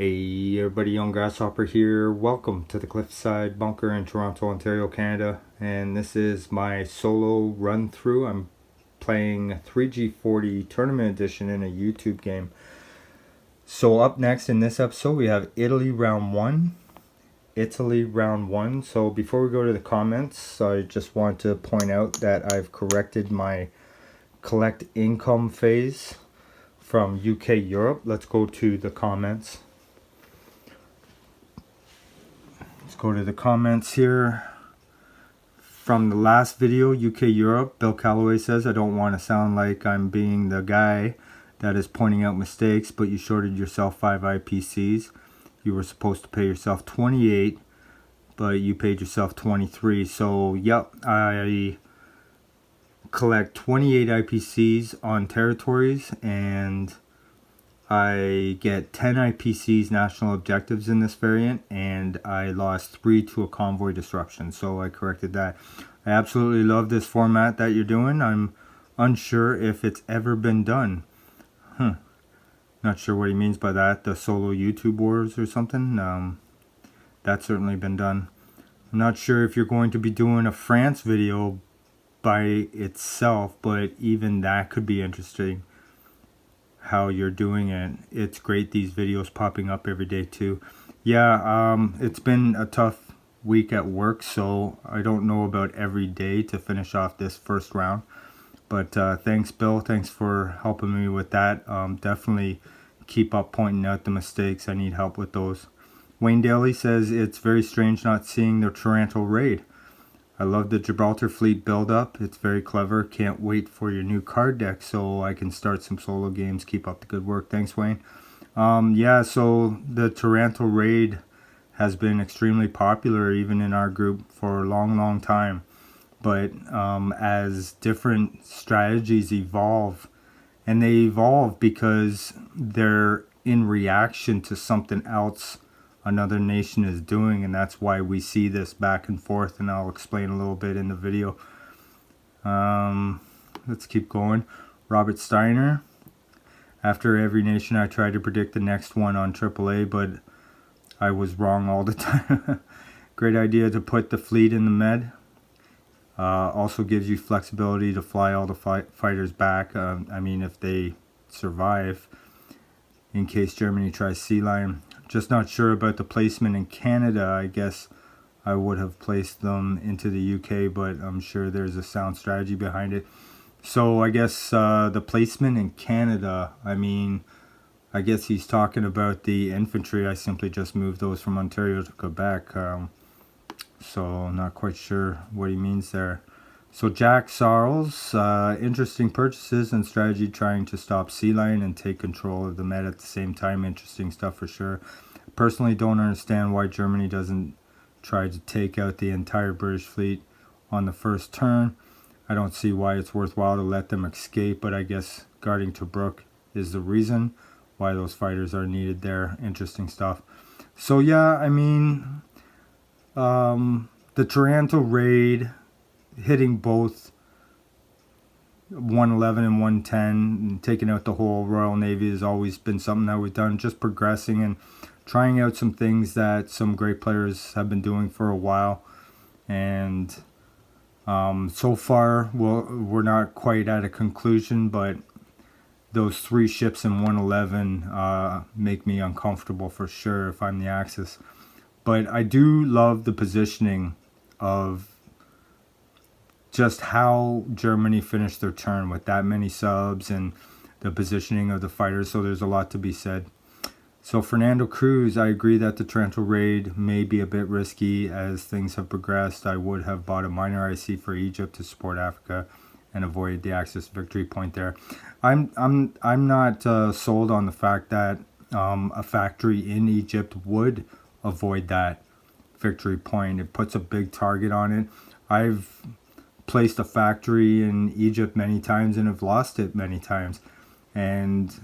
Hey everybody, young Grasshopper here. Welcome to the Cliffside Bunker in Toronto, Ontario, Canada. And this is my solo run through. I'm playing 3G40 Tournament Edition in a YouTube game. So up next in this episode we have Italy round 1. So before we go to the comments, I just want to point out that I've corrected my collect income phase from UK Europe. Let's go to the comments. Let's go to the comments here. From the last video, UK Europe, Bill Calloway says, I don't want to sound like I'm being the guy that is pointing out mistakes, but you shorted yourself 5 IPCs. You were supposed to pay yourself 28, but you paid yourself 23. So, yep, I collect 28 IPCs on territories, and I get 10 IPCs national objectives in this variant, and I lost 3 to a convoy disruption, so I corrected that. I absolutely love this format that you're doing. I'm unsure if it's ever been done. Not sure what he means by that, the solo YouTube wars or something. That's certainly been done. I'm not sure if you're going to be doing a France video by itself, but even that could be interesting. How you're doing it. It's great, these videos popping up every day too. Yeah, it's been a tough week at work, so I don't know about every day to finish off this first round. But thanks, Bill. Thanks for helping me with that. Definitely keep up pointing out the mistakes. I need help with those. Wayne Daly says it's very strange not seeing the Taranto raid. I love the Gibraltar fleet build-up. It's very clever. Can't wait for your new card deck so I can start some solo games. Keep up the good work. Thanks, Wayne. Yeah, so the Taranto raid has been extremely popular even in our group for a long time. But as different strategies evolve, and they evolve because they're in reaction to something else another nation is doing, and that's why we see this back and forth, and I'll explain a little bit in the video. Let's keep going. Robert Steiner, after every nation I tried to predict the next one on AAA, but I was wrong all the time. Great idea to put the fleet in the med. Also gives you flexibility to fly all the fighters back, I mean if they survive, in case Germany tries Sea Lion. Just not sure about the placement in Canada. I guess I would have placed them into the UK, but I'm sure there's a sound strategy behind it. So I guess the placement in Canada, I mean, I guess he's talking about the infantry. I simply just moved those from Ontario to Quebec. So not quite sure what he means there. So Jack Sarles, interesting purchases and strategy trying to stop Sea Lion and take control of the Med at the same time. Interesting stuff for sure. Personally don't understand why Germany doesn't try to take out the entire British fleet on the first turn. I don't see why it's worthwhile to let them escape, but I guess guarding Tobruk is the reason why those fighters are needed there. Interesting stuff. So yeah, I mean, the Taranto raid, hitting both 111 and 110 and taking out the whole Royal Navy has always been something that we've done, just progressing and trying out some things that some great players have been doing for a while. And so far we're not quite at a conclusion, but those 3 ships in 111 make me uncomfortable for sure if I'm the Axis. But I do love the positioning of just how Germany finished their turn with that many subs and the positioning of the fighters, so there's a lot to be said. So Fernando Cruz, I agree that the Taranto raid may be a bit risky as things have progressed. I would have bought a minor IC for Egypt to support Africa and avoid the Axis victory point there. I'm not sold on the fact that a factory in Egypt would avoid that victory point. It puts a big target on it. I've placed a factory in Egypt many times and have lost it many times. And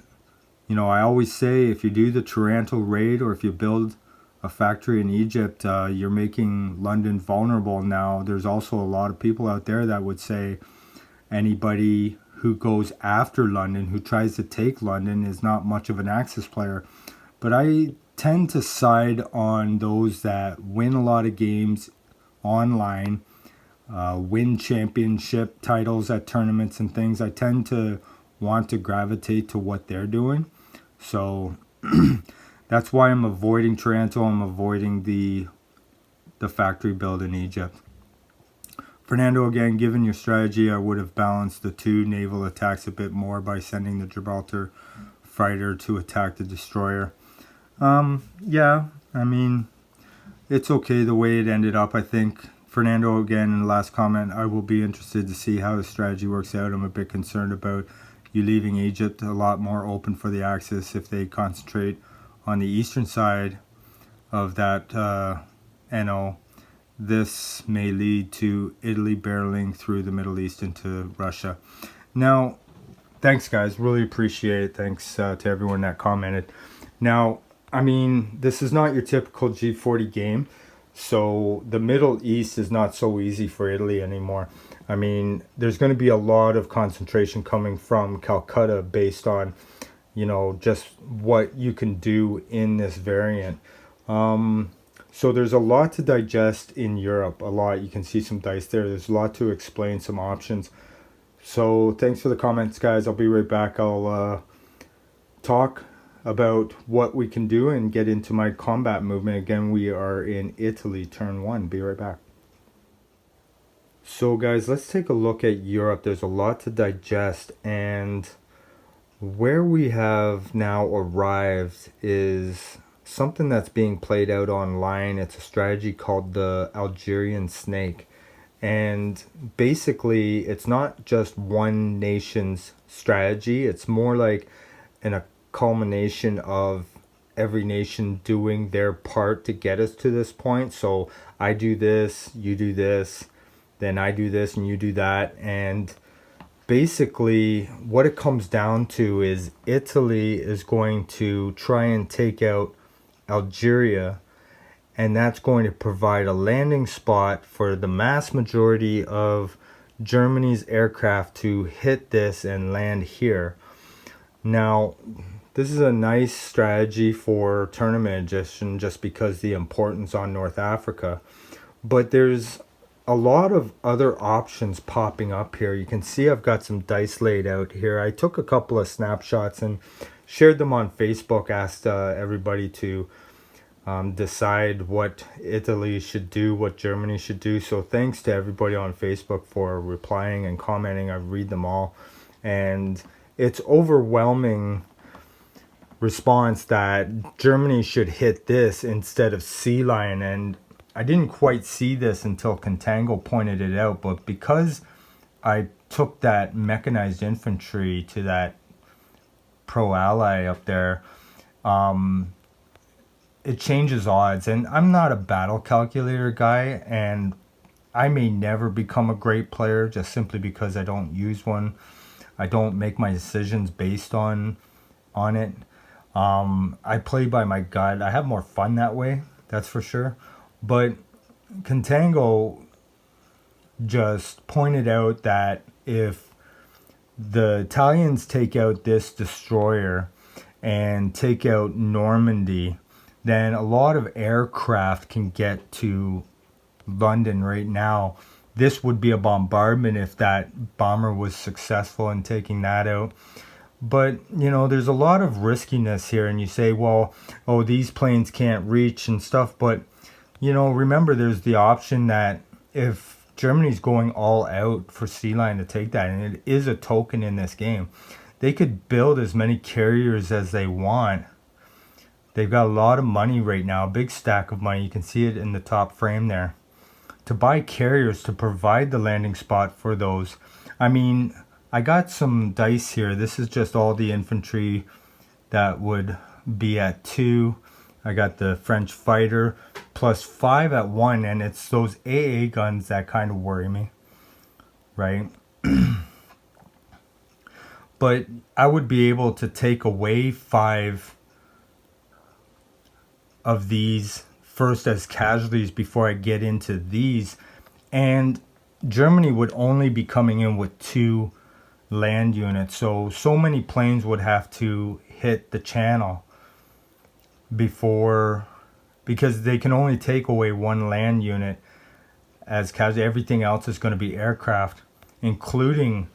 you know, I always say if you do the Taranto raid or if you build a factory in Egypt, you're making London vulnerable. Now there's also a lot of people out there that would say anybody who goes after London, who tries to take London, is not much of an Axis player. But I tend to side on those that win a lot of games online, win championship titles at tournaments and things. I tend to want to gravitate to what they're doing. So that's why I'm avoiding Taranto. I'm avoiding the factory build in Egypt. Fernando, again, given your strategy, I would have balanced the two naval attacks a bit more by sending the Gibraltar fighter to attack the destroyer. Yeah, I mean, it's okay the way it ended up, I think. Fernando, again, in the last comment, I will be interested to see how the strategy works out. I'm a bit concerned about you leaving Egypt a lot more open for the Axis if they concentrate on the eastern side of that NO. This may lead to Italy barreling through the Middle East into Russia. Now, thanks guys, really appreciate it. Thanks to everyone that commented. Now, I mean, this is not your typical G40 game, so the Middle East is not so easy for Italy anymore. I mean, there's going to be a lot of concentration coming from Calcutta based on, you know, just what you can do in this variant. So there's a lot to digest in Europe, a lot. You can see some dice there. There's a lot to explain, some options. So thanks for the comments, guys. I'll be right back. I'll talk about what we can do and get into my combat movement. Again, we are in Italy, turn 1. Be right back. So guys, let's take a look at Europe. There's a lot to digest, and where we have now arrived is something that's being played out online. It's a strategy called the Algerian Snake. And basically, it's not just one nation's strategy. It's more like a culmination of every nation doing their part to get us to this point. So I do this, you do this, then I do this and you do that. And basically, what it comes down to is Italy is going to try and take out Algeria, and that's going to provide a landing spot for the mass majority of Germany's aircraft to hit this and land here. Now, this is a nice strategy for tournament edition just because the importance on North Africa, but there's a lot of other options popping up here. You can see I've got some dice laid out here. I took a couple of snapshots and shared them on Facebook, asked everybody to decide what Italy should do, what Germany should do. So thanks to everybody on Facebook for replying and commenting. I read them all, and it's overwhelming response that Germany should hit this instead of Sea Lion. And I didn't quite see this until Contango pointed it out, but because I took that mechanized infantry to that pro ally up there, it changes odds. And I'm not a battle calculator guy, and I may never become a great player just simply because I don't use one. I don't make my decisions based on it. I play by my gut. I have more fun that way, that's for sure. But Contango just pointed out that if the Italians take out this destroyer and take out Normandy, then a lot of aircraft can get to London right now. This would be a bombardment if that bomber was successful in taking that out. But, you know, there's a lot of riskiness here, and you say, well, oh, these planes can't reach and stuff. But, you know, remember there's the option that if Germany's going all out for Sea Lion to take that, and it is a token in this game, they could build as many carriers as they want. They've got a lot of money right now, a big stack of money. You can see it in the top frame there. To buy carriers to provide the landing spot for those. I mean, I got some dice here. This is just all the infantry that would be at 2. I got the French fighter plus 5 at 1, and it's those AA guns that kind of worry me, right? But I would be able to take away 5 of these first as casualties before I get into these, and Germany would only be coming in with 2 land units, so many planes would have to hit the channel before, because they can only take away one land unit as casualty. Everything else is going to be aircraft, including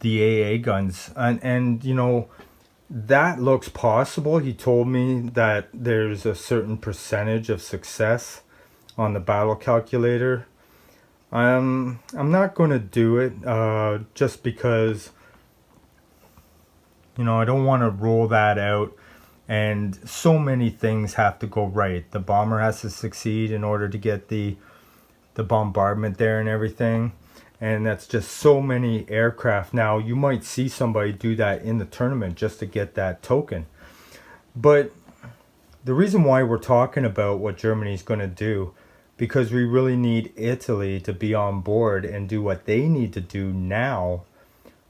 the AA guns. And you know, that looks possible. He told me that there's a certain percentage of success on the battle calculator. I'm not going to do it just because, you know, I don't want to roll that out, and so many things have to go right. The bomber has to succeed in order to get the bombardment there and everything, and that's just so many aircraft. Now you might see somebody do that in the tournament just to get that token, but the reason why we're talking about what Germany's going to do, because we really need Italy to be on board and do what they need to do now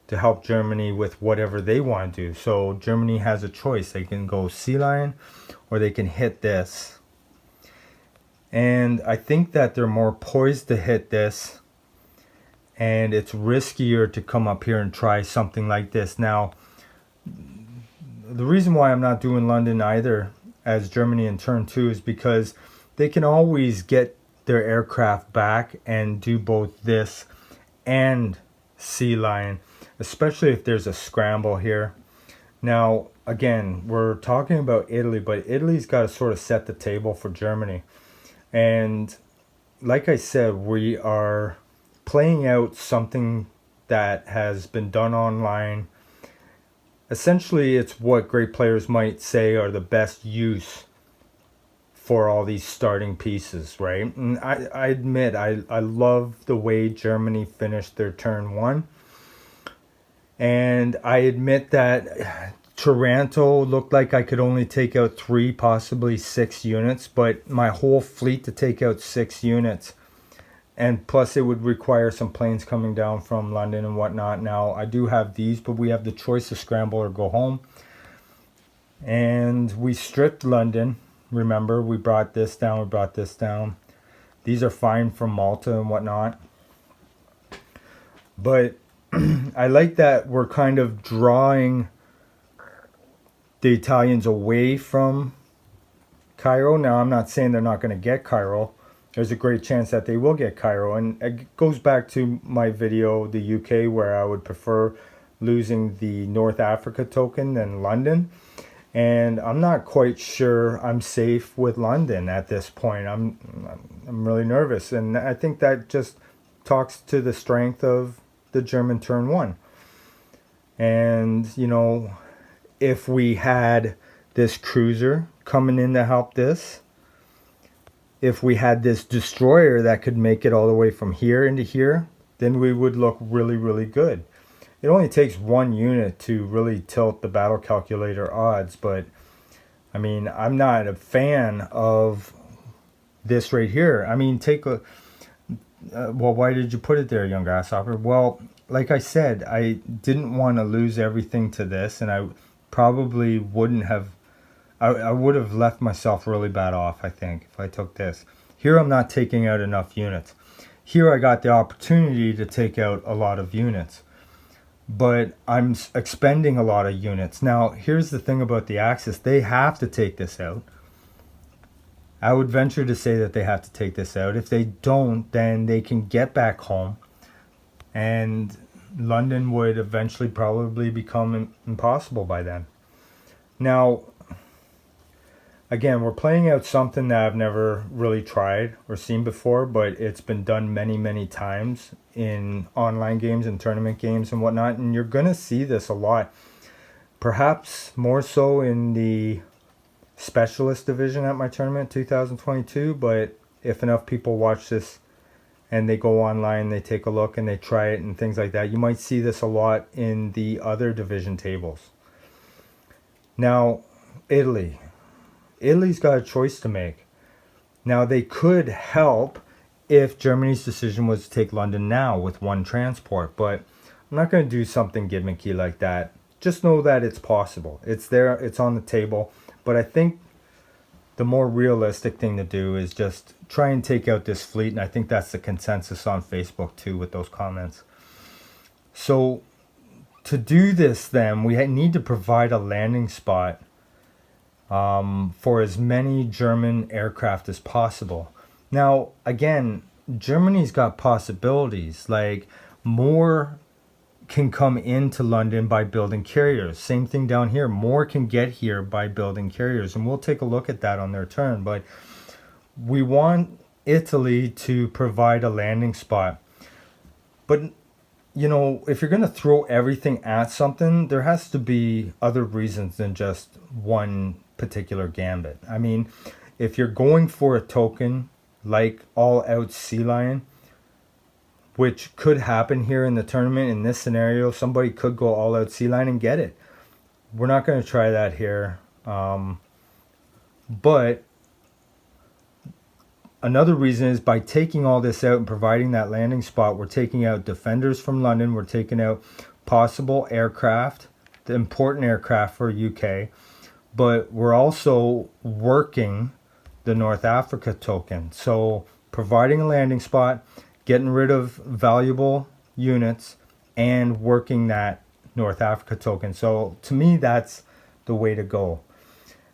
to help Germany with whatever they want to do. So Germany has a choice. They can go Sea Lion or they can hit this. And I think that they're more poised to hit this, and it's riskier to come up here and try something like this. Now, the reason why I'm not doing London either as Germany in turn 2 is because they can always get their aircraft back and do both this and Sea Lion, especially if there's a scramble here. Now, again, we're talking about Italy, but Italy's got to sort of set the table for Germany. And like I said, we are playing out something that has been done online. Essentially, it's what great players might say are the best use for all these starting pieces, right? And I admit, I love the way Germany finished their turn 1. And I admit that Taranto looked like I could only take out 3, possibly 6 units, but my whole fleet to take out 6 units. And plus it would require some planes coming down from London and whatnot. Now, I do have these, but we have the choice to scramble or go home. And we stripped London. Remember, we brought this down, we brought this down. These are fine from Malta and whatnot. But I like that we're kind of drawing the Italians away from Cairo. Now, I'm not saying they're not going to get Cairo. There's a great chance that they will get Cairo. And it goes back to my video, the UK, where I would prefer losing the North Africa token than London. And I'm not quite sure I'm safe with London at this point. I'm really nervous. And I think that just talks to the strength of the German turn 1. And, you know, if we had this cruiser coming in to help this, if we had this destroyer that could make it all the way from here into here, then we would look really, really good. It only takes 1 unit to really tilt the battle calculator odds, but I mean, I'm not a fan of this right here. I mean, take a... well, why did you put it there, young Grasshopper? Well, like I said, I didn't want to lose everything to this, and I probably wouldn't have... I would have left myself really bad off, I think, if I took this. Here I'm not taking out enough units. Here I got the opportunity to take out a lot of units, but I'm expending a lot of units. Now, here's the thing about the Axis. They have to take this out. I would venture to say that they have to take this out. If they don't, then they can get back home, and London would eventually probably become impossible by then. Now, again, we're playing out something that I've never really tried or seen before, but it's been done many, many times in online games and tournament games and whatnot, and you're going to see this a lot. Perhaps more so in the specialist division at my tournament 2022, but if enough people watch this and they go online, they take a look and they try it and things like that, you might see this a lot in the other division tables. Now, Italy's got a choice to make. Now, they could help if Germany's decision was to take London now with 1 transport, but I'm not going to do something gimmicky like that. Just know that it's possible. It's there, it's on the table, but I think the more realistic thing to do is just try and take out this fleet, and I think that's the consensus on Facebook too with those comments. So to do this then, we need to provide a landing spot for as many German aircraft as possible. Now, again, Germany's got possibilities. Like, more can come into London by building carriers. Same thing down here. More can get here by building carriers. And we'll take a look at that on their turn. But we want Italy to provide a landing spot. But, you know, if you're going to throw everything at something, there has to be other reasons than just one particular gambit. I mean, if you're going for a token like all out sea lion, which could happen here in the tournament, in this scenario, somebody could go all out sea lion and get it. We're not going to try that here. But another reason is by taking all this out and providing that landing spot, we're taking out defenders from London. We're taking out possible aircraft, the important aircraft for UK. But we're also working the North Africa token. So providing a landing spot, getting rid of valuable units, and working that North Africa token. So to me, that's the way to go.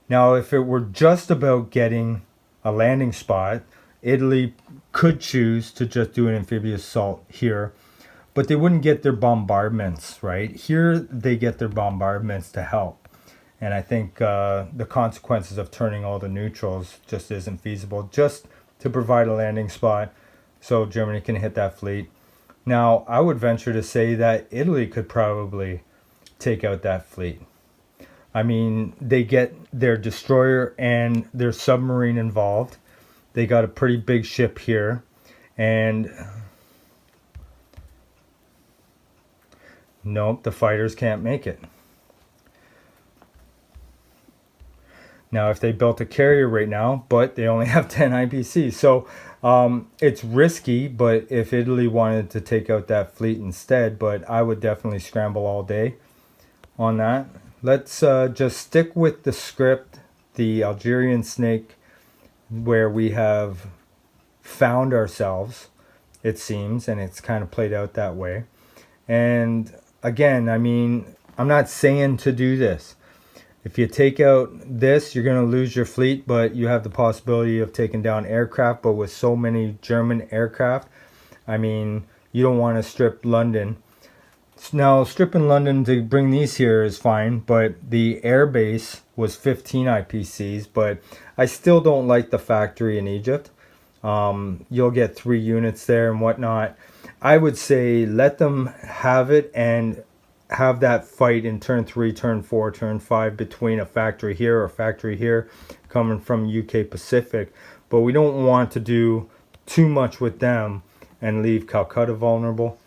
Now, if it were just about getting a landing spot, Italy could choose to just do an amphibious assault here, but they wouldn't get their bombardments, right? Here, they get their bombardments to help. And I think the consequences of turning all the neutrals just isn't feasible, just to provide a landing spot so Germany can hit that fleet. Now, I would venture to say that Italy could probably take out that fleet. I mean, they get their destroyer and their submarine involved. They got a pretty big ship here. And nope, the fighters can't make it. Now, if they built a carrier right now, but they only have 10 IPCs. So it's risky, but if Italy wanted to take out that fleet instead, but I would definitely scramble all day on that. Let's just stick with the script, the Algerian Snake, where we have found ourselves, it seems, and it's kind of played out that way. And again, I mean, I'm not saying to do this. If you take out this, you're going to lose your fleet, but you have the possibility of taking down aircraft. But with so many German aircraft, I mean, you don't want to strip London. Now, stripping London to bring these here is fine, but the air base was 15 IPCs, but I still don't like the factory in Egypt. You'll get 3 units there and whatnot. I would say let them have it and have that fight in turn 3, turn 4, turn 5 between a factory here or a factory here coming from UK Pacific. But we don't want to do too much with them and leave Calcutta vulnerable.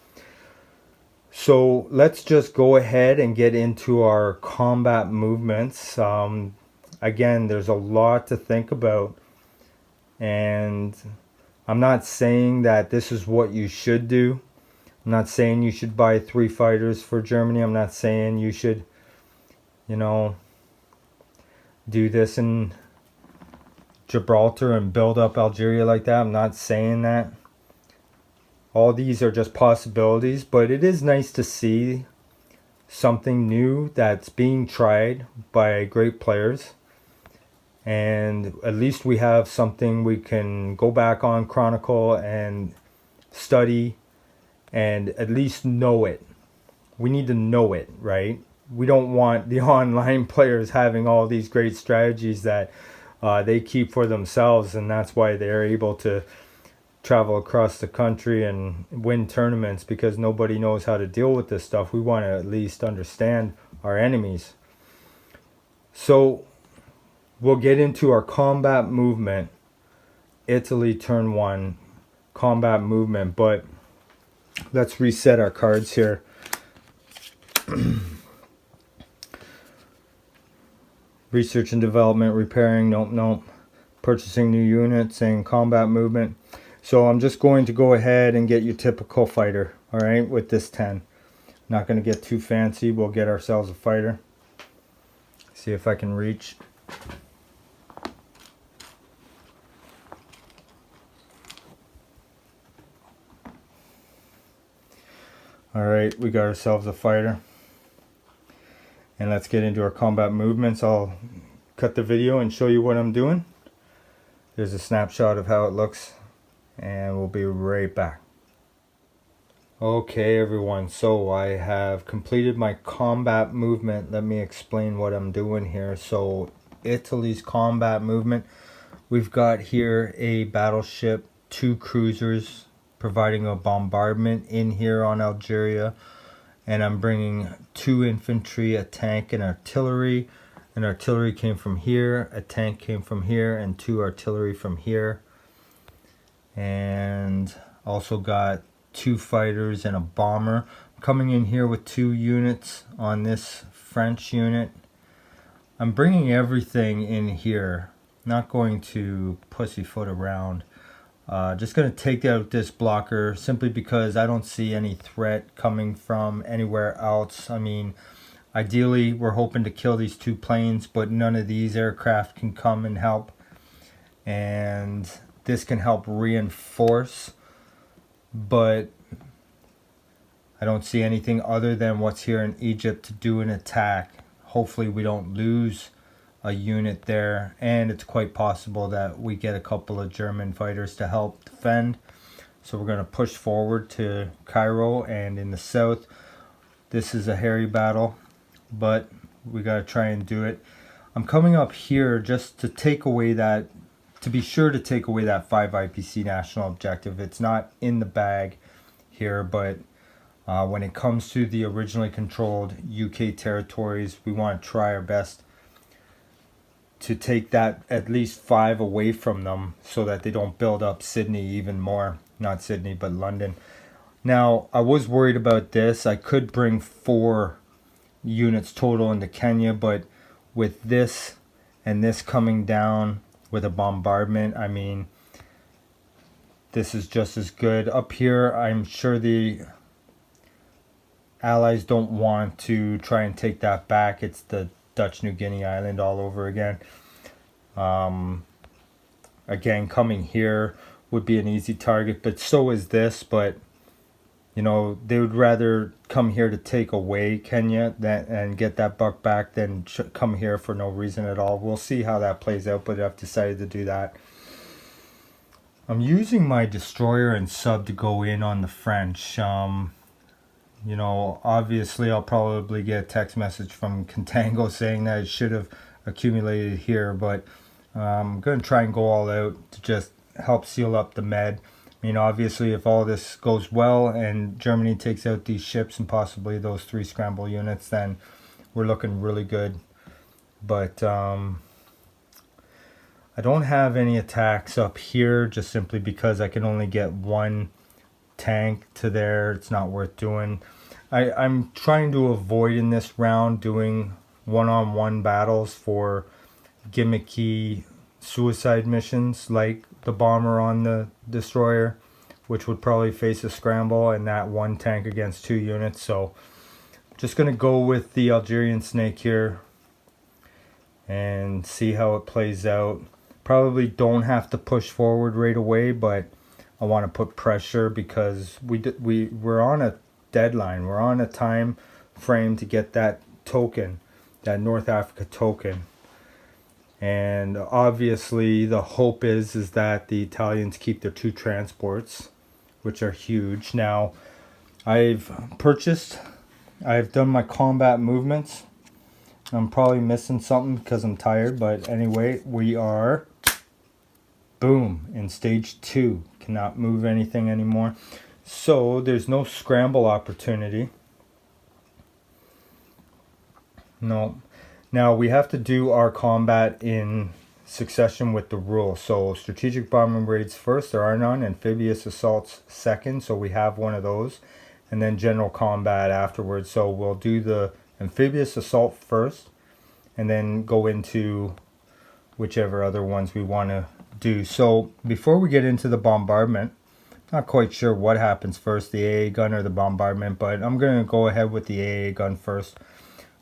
So let's just go ahead and get into our combat movements. Again, there's a lot to think about. And I'm not saying that this is what you should do. I'm not saying you should buy 3 fighters for Germany. I'm not saying you should, you know, do this in Gibraltar and build up Algeria like that. I'm not saying that. All these are just possibilities, but it is nice to see something new that's being tried by great players. And at least we have something we can go back on, chronicle, and study, and at least know it. We need to know it, right? We don't want the online players having all these great strategies that they keep for themselves, and that's why they're able to travel across the country and win tournaments, because nobody knows how to deal with this stuff. We want to at least understand our enemies. So we'll get into our combat movement. Italy turn 1 combat movement, but let's reset our cards here. Research and development, repairing, nope. Purchasing new units and combat movement. So I'm just going to go ahead and get your typical fighter, all right, with this 10. Not going to get too fancy. We'll get ourselves a fighter. See if I can reach. All right, we got ourselves a fighter. And let's get into our combat movements. I'll cut the video and show you what I'm doing. There's a snapshot of how it looks, and we'll be right back. Okay everyone, so I have completed my combat movement. Let me explain what I'm doing here. So Italy's combat movement, we've got here a battleship, 2 cruisers providing a bombardment in here on Algeria, and I'm bringing 2 infantry, a tank, and artillery. And artillery came from here, a tank came from here, and 2 artillery from here. And also got 2 fighters and a bomber. I'm coming in here with 2 units on this French unit. I'm bringing everything in here. Not going to pussyfoot around. Just going to take out this blocker simply because I don't see any threat coming from anywhere else. I mean, ideally we're hoping to kill these 2 planes, but none of these aircraft can come and help. And this can help reinforce, but I don't see anything other than what's here in Egypt to do an attack. Hopefully we don't lose a unit there, and it's quite possible that we get a couple of German fighters to help defend. So we're going to push forward to Cairo, and in the south this is a hairy battle, but we got to try and do it. I'm coming up here just to take away that, to be sure to take away that 5 IPC national objective. It's not in the bag here, but when it comes to the originally controlled UK territories, we want to try our best to take that at least 5 away from them so that they don't build up Sydney even more. Not Sydney, but London. Now, I was worried about this. I could bring 4 units total into Kenya, but with this and this coming down with a bombardment, I mean, this is just as good. Up here, I'm sure the Allies don't want to try and take that back. It's the Dutch New Guinea island all over again. Again, coming here would be an easy target, but so is this. But you know, they would rather come here to take away Kenya and get that buck back than come here for no reason at all. We'll see how that plays out, but I've decided to do that. I'm using my destroyer and sub to go in on the French. You know, obviously I'll probably get a text message from Contango saying that I should have accumulated here, but I'm going to try and go all out to just help seal up the Med. I mean, obviously if all this goes well and Germany takes out these ships and possibly those 3 scramble units, then we're looking really good. But I don't have any attacks up here just simply because I can only get 1 tank to there. It's not worth doing. I'm trying to avoid in this round doing one-on-one battles for gimmicky suicide missions like the bomber on the destroyer, which would probably face a scramble, and that 1 tank against 2 units. So just gonna go with the Algerian Snake here and see how it plays out. Probably don't have to push forward right away, but I want to put pressure because we're on a deadline. We're on a time frame to get that token, that North Africa token. And obviously the hope is that the Italians keep their 2 transports, which are huge. Now, I've done my combat movements. I'm probably missing something because I'm tired, but anyway, we are, boom, in stage 2. Cannot move anything anymore. So there's no scramble opportunity. No. Now we have to do our combat in succession with the rule. So strategic bombing raids first, there are none. Amphibious assaults second, so we have one of those. And then general combat afterwards. So we'll do the amphibious assault first, and then go into whichever other ones we want to do. So before we get into the bombardment, not quite sure what happens first, the AA gun or the bombardment, but I'm going to go ahead with the AA gun first.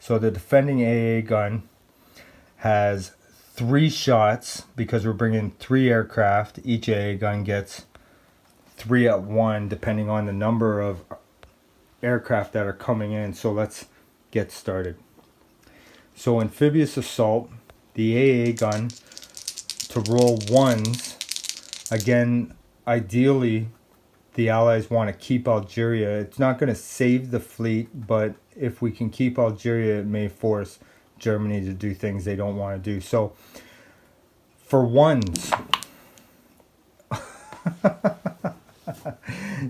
So the defending AA gun has 3 shots because we're bringing 3 aircraft. Each AA gun gets 3 at 1 depending on the number of aircraft that are coming in. So let's get started. So amphibious assault, the AA gun to roll ones. Again, ideally, the Allies want to keep Algeria. It's not going to save the fleet, but if we can keep Algeria, it may force Germany to do things they don't want to do. So, for ones.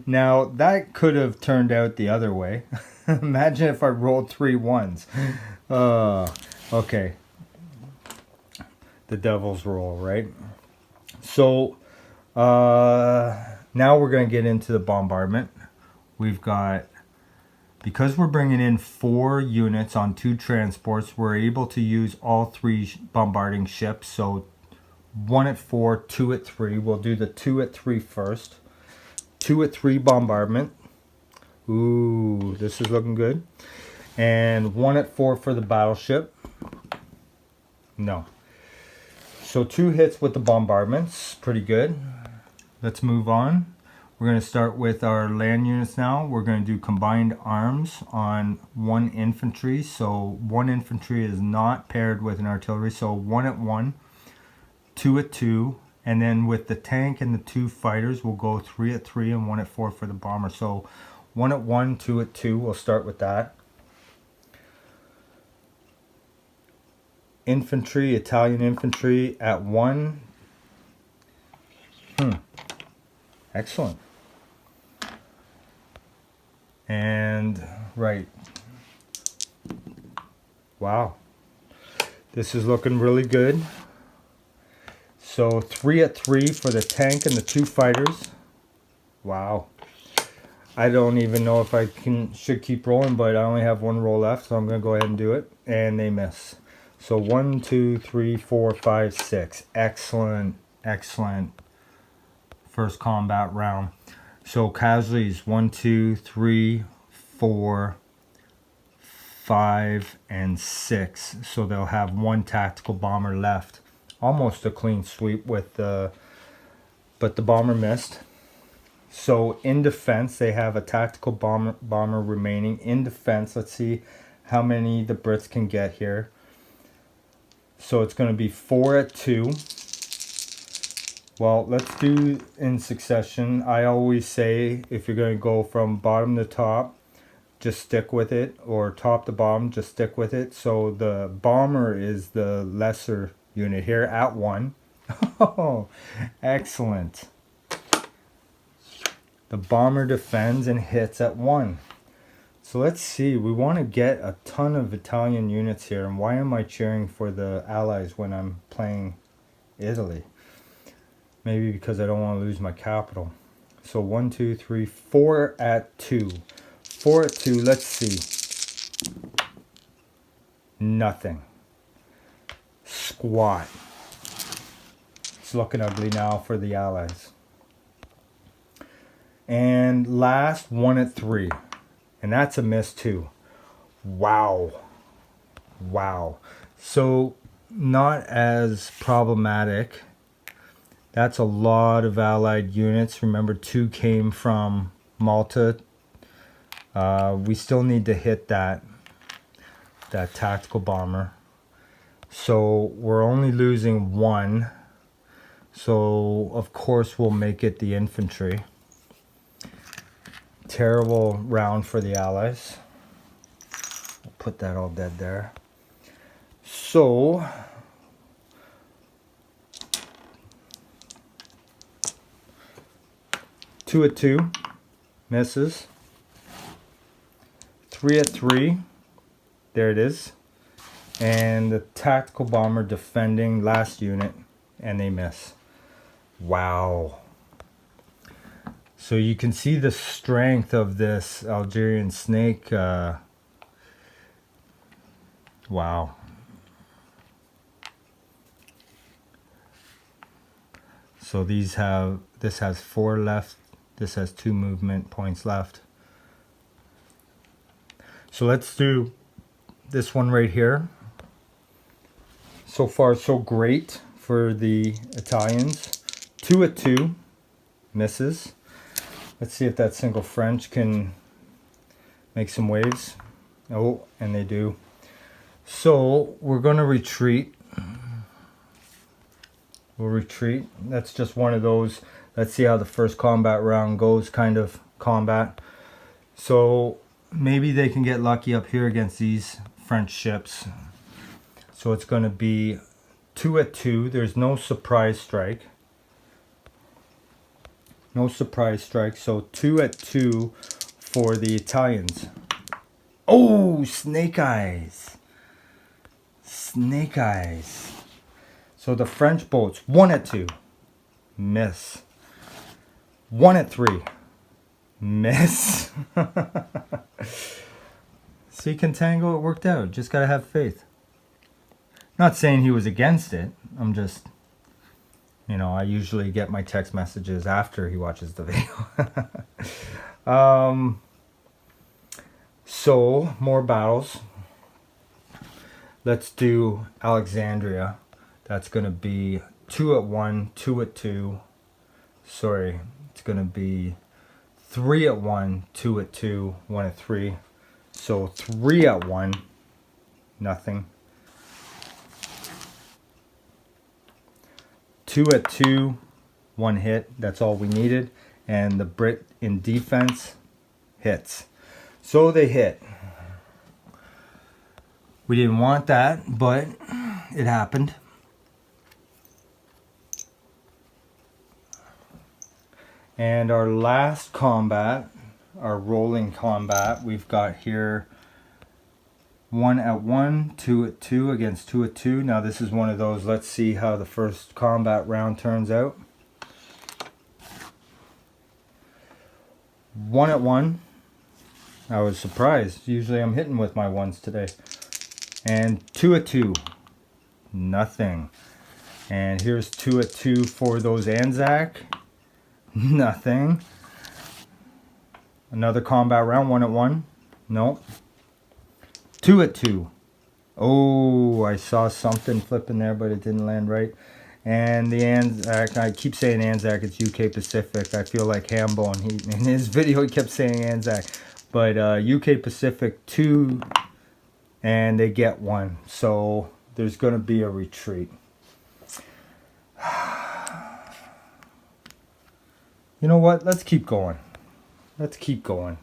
Now, that could have turned out the other way. Imagine if I rolled 3 ones. Okay. The devil's roll, right? So, now we're going to get into the bombardment. We've got, because we're bringing in 4 units on 2 transports, we're able to use all 3 bombarding ships. So 1 at 4, 2 at 3. We'll do the 2 at 3 first. 2 at 3 bombardment. Ooh, this is looking good. And 1 at 4 for the battleship. No. So 2 hits with the bombardments. Pretty good. Let's move on. We're going to start with our land units now. We're going to do combined arms on 1 infantry. So 1 infantry is not paired with an artillery. So 1 at 1, 2 at 2. And then with the tank and the 2 fighters, we'll go 3 at 3 and 1 at 4 for the bomber. So 1 at 1, 2 at 2. We'll start with that. Infantry, Italian infantry at 1. Excellent. And right. Wow. This is looking really good. So 3 at 3 for the tank and the 2 fighters. Wow. I don't even know if I should keep rolling, but I only have 1 roll left, so I'm going to go ahead and do it. And they miss. So 1, 2, 3, 4, 5, 6. Excellent, excellent first combat round. So casualties 1, 2, 3, 4, 5, and 6. So they'll have 1 tactical bomber left. Almost a clean sweep with the, but the bomber missed. So in defense, they have a tactical bomber remaining. In defense, let's see how many the Brits can get here. So it's going to be 4 at 2. Well, let's do in succession. I always say if you're going to go from bottom to top, just stick with it, or top to bottom, just stick with it. So the bomber is the lesser unit here at 1. Oh, excellent. The bomber defends and hits at 1. So let's see, we want to get a ton of Italian units here. And why am I cheering for the Allies when I'm playing Italy? Maybe because I don't want to lose my capital. So 1, 2, 3, 4 at 2. 4 at 2, let's see. Nothing. Squat. It's looking ugly now for the Allies. And last, 1 at 3. And that's a miss too. Wow. Wow. So not as problematic. That's a lot of Allied units. Remember, 2 came from Malta. We still need to hit that tactical bomber. So we're only losing 1. So of course we'll make it the infantry. Terrible round for the Allies. I'll put that all dead there. So two at 2 misses. 3 at 3, there it is. And the tactical bomber defending last unit, and they miss. Wow. So you can see the strength of this Algerian Snake. Wow. So this has 4 left. This has 2 movement points left. So let's do this one right here. So far so great for the Italians. 2 at 2 misses. Let's see if that single French can make some waves. Oh, and they do. So we're going to retreat. will retreat. That's just one of those, let's see how the first combat round goes kind of combat. So maybe they can get lucky up here against these French ships. So it's going to be 2 at 2. There's no surprise strike. No surprise strike. So 2 at 2 for the Italians. Oh, snake eyes. Snake eyes. So the French boats, 1 at 2. Miss. 1 at 3. Miss. See, contango, it worked out. Just got to have faith. Not saying he was against it. I'm just, you know, I usually get my text messages after he watches the video. So, more battles. Let's do Alexandria. That's going to be 2 at 1, 2 at 2. Sorry, it's going to be 3 at 1, 2 at 2, 1 at 3. So 3 at 1, nothing. 2 at 2, 1 hit. That's all we needed. And the Brit in defense hits. So they hit. We didn't want that, but it happened. And our last combat, our rolling combat, we've got here 1 at 1, 2 at 2 against 2 at 2. Now this is one of those, let's see how the first combat round turns out. 1 at 1. I was surprised. Usually I'm hitting with my ones today. And 2 at 2. Nothing. And here's 2 at 2 for those Anzac. Nothing. Another combat round, 1 at 1. Nope. 2 at 2. Oh, I saw something flipping there, but it didn't land right. And the Anzac, I keep saying Anzac, it's UK Pacific. I feel like Hambo, and in his video he kept saying Anzac. But UK Pacific 2, and they get 1. So there's going to be a retreat. You know what? Let's keep going. Let's keep going.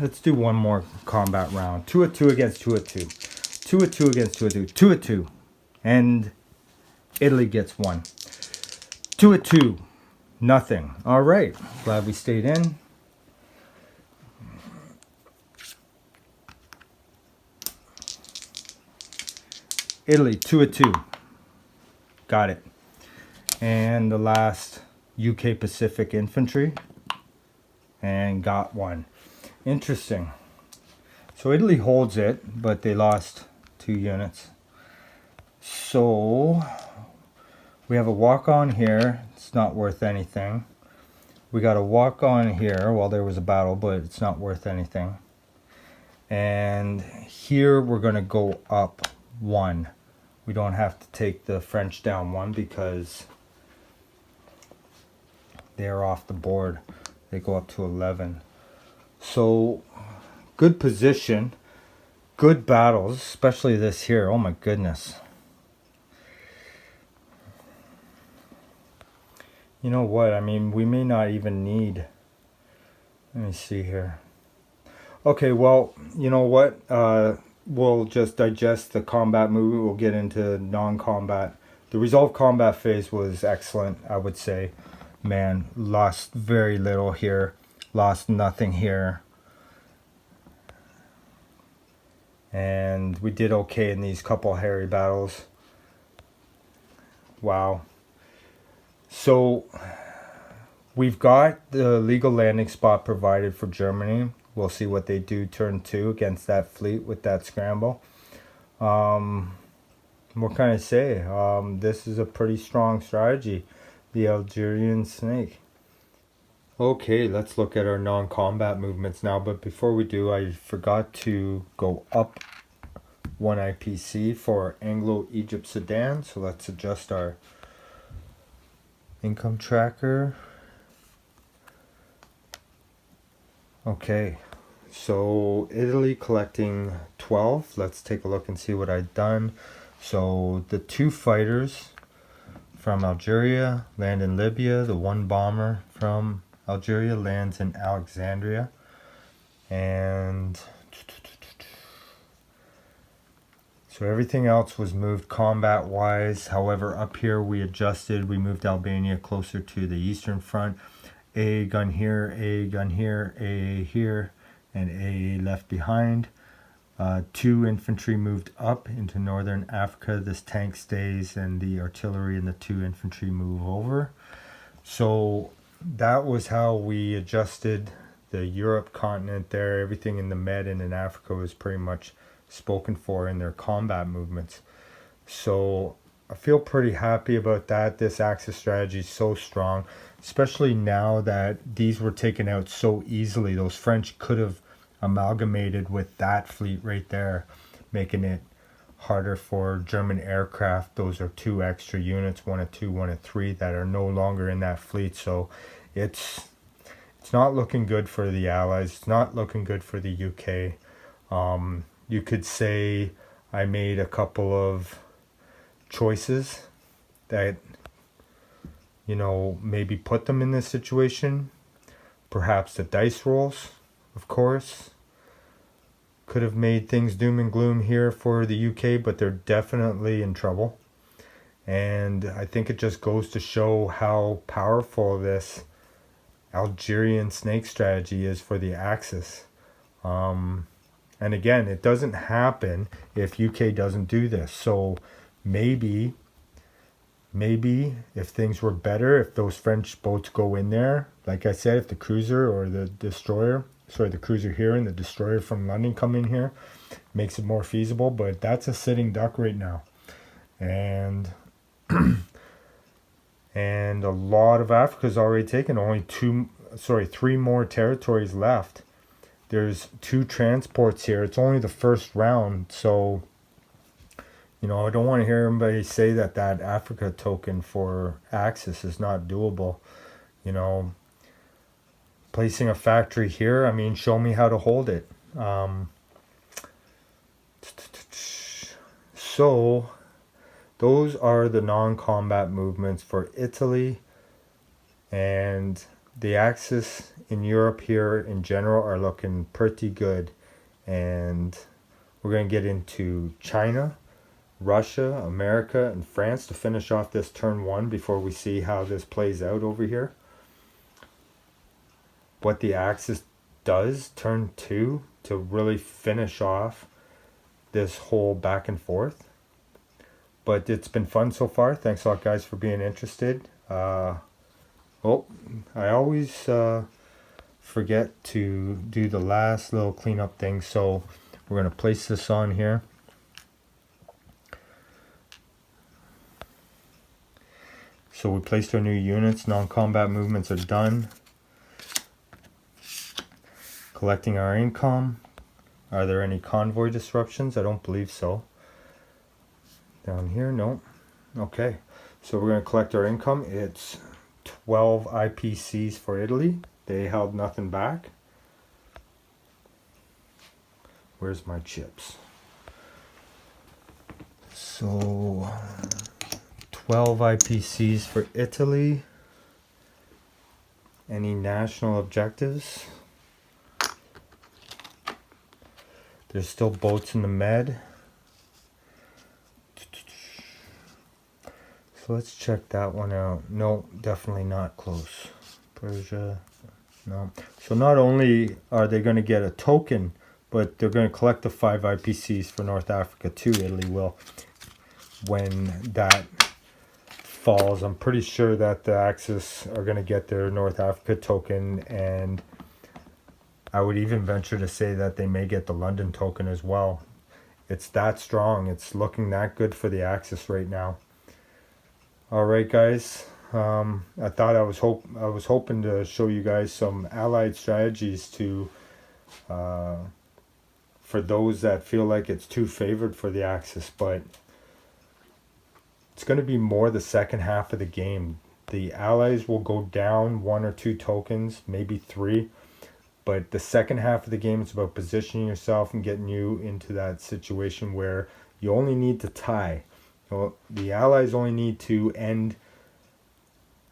Let's do one more combat round. 2 at 2 against 2 at 2. 2 at 2 against 2 at 2. 2 at 2. And Italy gets 1. 2 at 2. Nothing. All right. Glad we stayed in. Italy, 2 at 2. Got it. And the last UK Pacific Infantry. And got 1. Interesting. So Italy holds it, but they lost 2 units. So we have a walk-on here. It's not worth anything. We got a walk-on here. Well, there was a battle, but it's not worth anything. And here we're going to go up 1. We don't have to take the French down 1 because they're off the board. They go up to 11. So good position, good battles, especially this here. Oh my goodness. You know what? I mean, we may not even need. Let me see here. Okay, well, you know what? We'll just digest the combat movie. We'll get into non-combat. The resolve combat phase was excellent, I would say. Man, lost very little here. Lost nothing here. And we did okay in these couple hairy battles. Wow. So we've got the legal landing spot provided for Germany. We'll see what they do turn 2 against that fleet with that scramble. What can I say? This is a pretty strong strategy. The Algerian Snake. Okay, let's look at our non-combat movements now. But before we do, I forgot to go up 1 IPC for Anglo-Egypt Sudan. So let's adjust our income tracker. Okay, so Italy collecting 12. Let's take a look and see what I've done. So the 2 fighters from Algeria, land in Libya. The one bomber from Algeria lands in Alexandria. And so everything else was moved combat wise. However, up here we adjusted. We moved Albania closer to the eastern front. A gun here, A gun here, A here, and A left behind. 2 infantry moved up into northern Africa. This tank stays, and the artillery and the 2 infantry move over. So that was how we adjusted the Europe continent there. Everything in the Med and in Africa was pretty much spoken for in their combat movements. So I feel pretty happy about that. This Axis strategy is so strong, especially now that these were taken out so easily. Those French could have amalgamated with that fleet right there, making it harder for German aircraft. Those are 2 extra units, 1 at 2, 1 at 3, that are no longer in that fleet. So it's not looking good for the Allies. It's not looking good for the UK. You could say I made a couple of choices that, you know, maybe put them in this situation. Perhaps the dice rolls, of course, could have made things doom and gloom here for the UK, but they're definitely in trouble. And I think it just goes to show how powerful this Algerian Snake strategy is for the Axis. And again, it doesn't happen if UK doesn't do this. So maybe if things were better, if those French boats go in there, like I said, if the cruiser or the destroyer, the cruiser here and the destroyer from London come in here, makes it more feasible. But that's a sitting duck right now. And and a lot of Africa is already taken. Only 3 more territories left. There's 2 transports here. It's only the first round, so you know, I don't want to hear anybody say that Africa token for Axis is not doable. You know, placing a factory here, I mean, show me how to hold it. So those are the non-combat movements for Italy, and the Axis in Europe here in general are looking pretty good. And we're going to get into China, Russia, America, and France to finish off this turn 1 before we see how this plays out over here. What the Axis does turn 2 to really finish off this whole back and forth. But it's been fun so far. Thanks a lot, guys, for being interested. I always forget to do the last little cleanup thing, so we're going to place this on here. So we placed our new units. Non-combat movements are done. Collecting our income. Are there any convoy disruptions? I don't believe so. Down here, no. Okay, so we're going to collect our income. It's 12 IPCs for Italy. They held nothing back. Where's my chips? So 12 IPCs for Italy. Any national objectives? There's still boats in the Med. So let's check that one out. No, definitely not close. Persia, no. So not only are they going to get a token, but they're going to collect the 5 IPCs for North Africa too. Italy will, when that falls. I'm pretty sure that the Axis are going to get their North Africa token, and I would even venture to say that they may get the London token as well. It's that strong. It's looking that good for the Axis right now. All right, guys. I thought I was hoping to show you guys some allied strategies to for those that feel like it's too favored for the Axis, but it's going to be more the second half of the game. The Allies will go down 1 or 2 tokens, maybe 3, but the second half of the game is about positioning yourself and getting you into that situation where you only need to tie. The Allies only need to end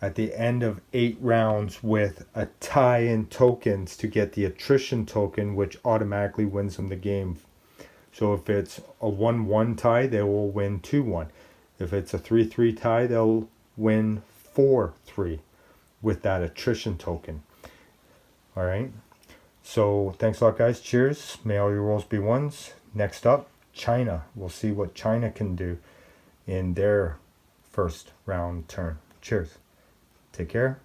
at the end of 8 rounds with a tie in tokens to get the attrition token, which automatically wins them the game. So if it's a 1-1 tie, they will win 2-1. If it's a 3-3 tie, they'll win 4-3 with that attrition token. All right. So thanks a lot, guys. Cheers. May all your rolls be ones. Next up, China. We'll see what China can do in their first round turn. Cheers. Take care.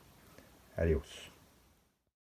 Adios.